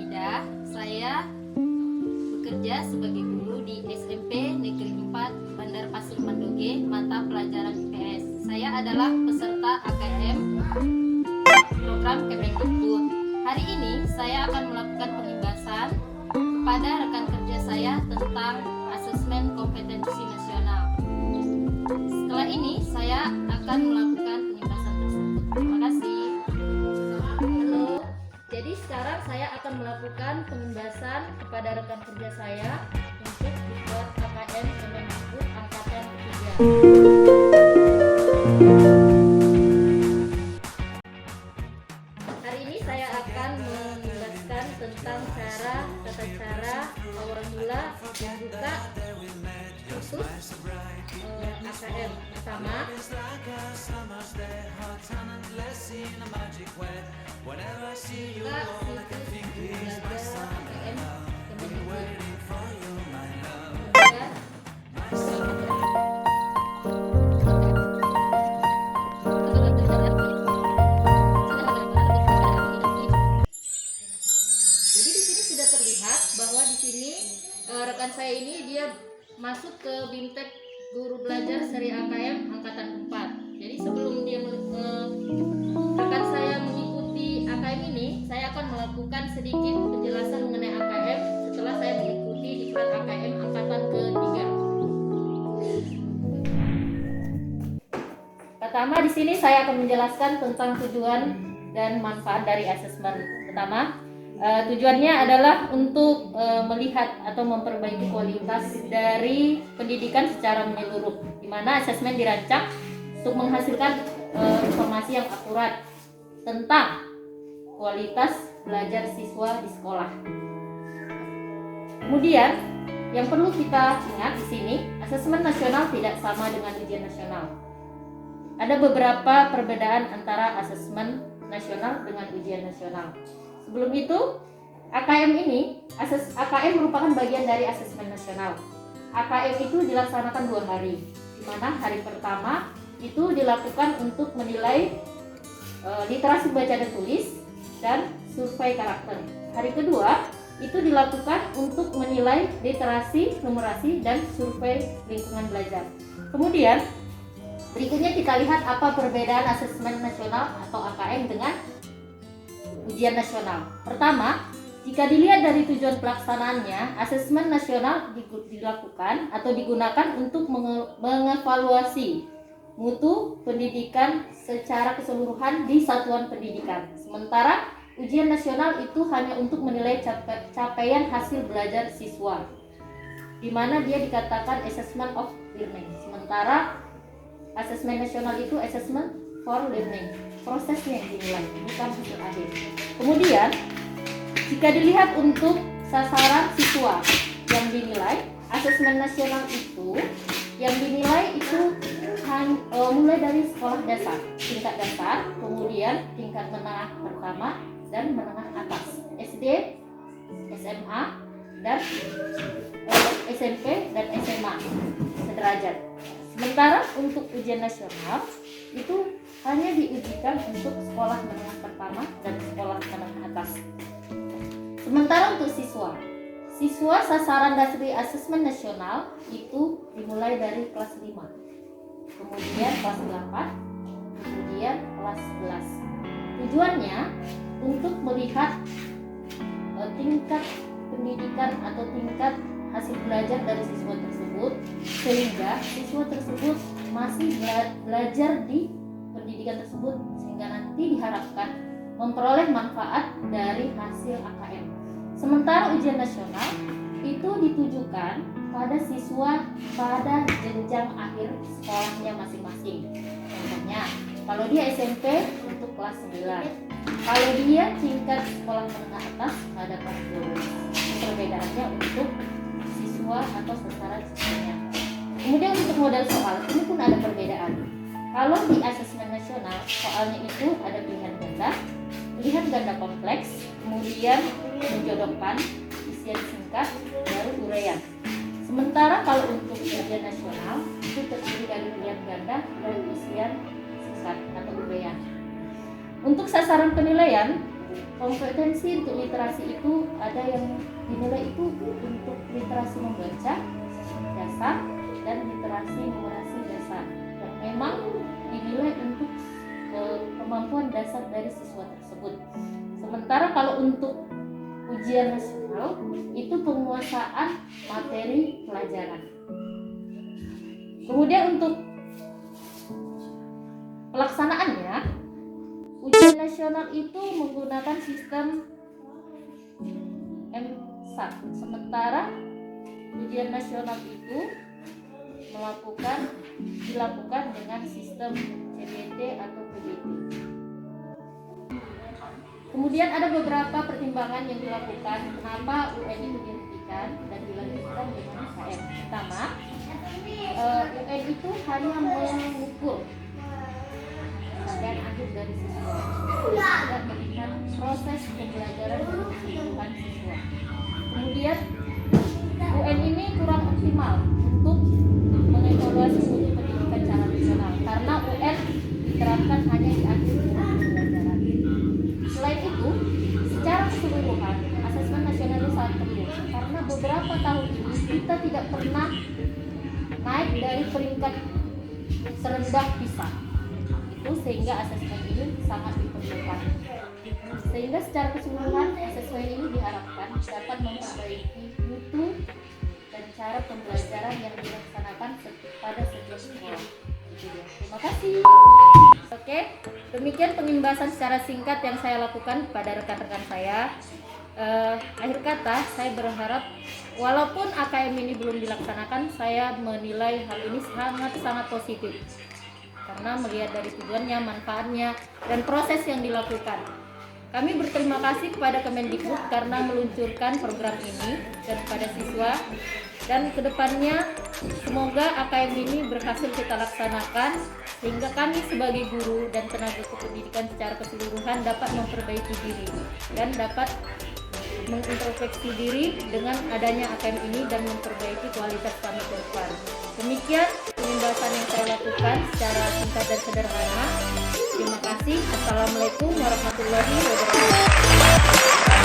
Ida. Saya bekerja sebagai guru di SMP Negeri 4 Bandar Pasir Mandoge, mata pelajaran IPS. Saya adalah peserta AKM program Kemendikbud. Hari ini saya akan melakukan pengibasan kepada rekan kerja saya tentang asesmen kompetensi nasional. Setelah ini saya akan melakukan pengibasan tersebut. Terima kasih. Halo. Jadi sekarang saya akan melakukan pengibasan kepada rekan kerja saya untuk dibuat AKM Kemendikbud angkatan ketiga. Hari ini saya akan menjelaskan tentang tata cara awal mula membuka khusus AKM. Pertama, buka situs belajar AKM Jadi di sini sudah terlihat bahwa di sini rekan saya ini dia masuk ke BIMTEK Guru Belajar Seri AKM Angkatan 4. Jadi sebelum dia rekan saya mengikuti AKM ini, saya akan melakukan sedikit penjelasan mengenai AKM setelah saya mengikuti diklat AKM Angkatan ketiga. Pertama, di sini saya akan menjelaskan tentang tujuan dan manfaat dari asesmen. Pertama, tujuannya adalah untuk melihat atau memperbaiki kualitas dari pendidikan secara menyeluruh, di mana asesmen dirancang untuk menghasilkan informasi yang akurat tentang kualitas belajar siswa di sekolah. Kemudian, yang perlu kita ingat di sini, asesmen nasional tidak sama dengan ujian nasional. Ada beberapa perbedaan antara asesmen nasional dengan ujian nasional. Sebelum itu, AKM merupakan bagian dari asesmen nasional. AKM itu dilaksanakan 2 hari, di mana hari pertama itu dilakukan untuk menilai literasi baca dan tulis dan survei karakter. Hari kedua itu dilakukan untuk menilai literasi, numerasi, dan survei lingkungan belajar. Kemudian berikutnya kita lihat apa perbedaan asesmen nasional atau AKM dengan ujian nasional. Pertama, jika dilihat dari tujuan pelaksanaannya, asesmen nasional dilakukan atau digunakan untuk mengevaluasi mutu pendidikan secara keseluruhan di satuan pendidikan. Sementara ujian nasional itu hanya untuk menilai capaian hasil belajar siswa, di mana dia dikatakan assessment of learning. Sementara asesmen nasional itu assessment for learning, prosesnya yang dinilai, bukan hasil akhir. Kemudian, jika dilihat untuk sasaran siswa yang dinilai, asesmen nasional itu yang dinilai itu mulai dari sekolah dasar, tingkat dasar, kemudian tingkat menengah pertama dan menengah atas, SD, SMA, dan SMP dan SMA sederajat. Sementara untuk ujian nasional itu hanya diujikan untuk sekolah menengah pertama dan sekolah menengah atas. Sementara untuk siswa sasaran dari asesmen nasional itu dimulai dari kelas 5, kemudian kelas 8, kemudian kelas 11. Tujuannya untuk melihat tingkat pendidikan atau tingkat hasil belajar dari siswa tersebut, sehingga siswa tersebut masih belajar di pendidikan tersebut, sehingga nanti diharapkan memperoleh manfaat dari hasil AKM. Sementara ujian nasional itu ditujukan pada siswa pada jenjang akhir sekolahnya masing-masing. Contohnya, kalau dia SMP untuk kelas 9, kalau dia tingkat sekolah menengah atas pada kelas 12. Perbedaannya untuk siswa atau sasaran siswanya. Kemudian untuk model soal ini pun ada perbedaan. Kalau di asesmen nasional soalnya itu ada pilihan ganda kompleks, kemudian menjodohkan, isian singkat, baru uraian. Sementara kalau untuk ujian nasional itu terdiri dari pilihan ganda dan isian singkat atau uraian. Untuk sasaran penilaian Kompetensi untuk literasi itu ada yang dinilai itu untuk literasi membaca dasar dan literasi numerasi dasar yang memang dinilai untuk kemampuan dasar dari siswa tersebut. Sementara kalau untuk ujian nasional itu penguasaan materi pelajaran. Kemudian untuk pelaksanaannya, ujian nasional itu menggunakan sistem M1, sementara ujian nasional itu dilakukan dengan sistem CBT atau PBT. Kemudian ada beberapa pertimbangan yang dilakukan kenapa UN ini dihentikan dan dilanjutkan dengan KM. Pertama, UN itu hanya mengukur dan akhir dari siswa, tidak melihat proses pembelajaran keseluruhan siswa. Kemudian UN ini kurang optimal untuk mengevaluasi mutu pendidikan secara nasional karena UN diterapkan hanya di akhir pembelajaran. Selain itu, secara keseluruhan asesmen nasional itu sangat perlu karena beberapa tahun ini kita tidak pernah naik dari peringkat terendah PISA. Sehingga asesmen ini sangat diperlukan. Sehingga secara keseluruhan asesmen ini diharapkan dapat memperbaiki mutu dan cara pembelajaran yang dilaksanakan pada setiap sekolah. Terima kasih. Oke, demikian penjelasan secara singkat yang saya lakukan pada rekan-rekan saya. Akhir kata, saya berharap walaupun AKM ini belum dilaksanakan, saya menilai hal ini sangat-sangat positif. Karena melihat dari tujuannya, manfaatnya, dan proses yang dilakukan. Kami berterima kasih kepada Kemendikbud karena meluncurkan program ini dan kepada siswa. Dan kedepannya semoga AKM ini berhasil kita laksanakan sehingga kami sebagai guru dan tenaga kependidikan secara keseluruhan dapat memperbaiki diri dan dapat mengintrospeksi diri dengan adanya AKM ini dan memperbaiki kualitas kami ke depan. Demikian pembahasan yang saya lakukan secara singkat dan sederhana. Terima kasih. Assalamualaikum warahmatullahi wabarakatuh.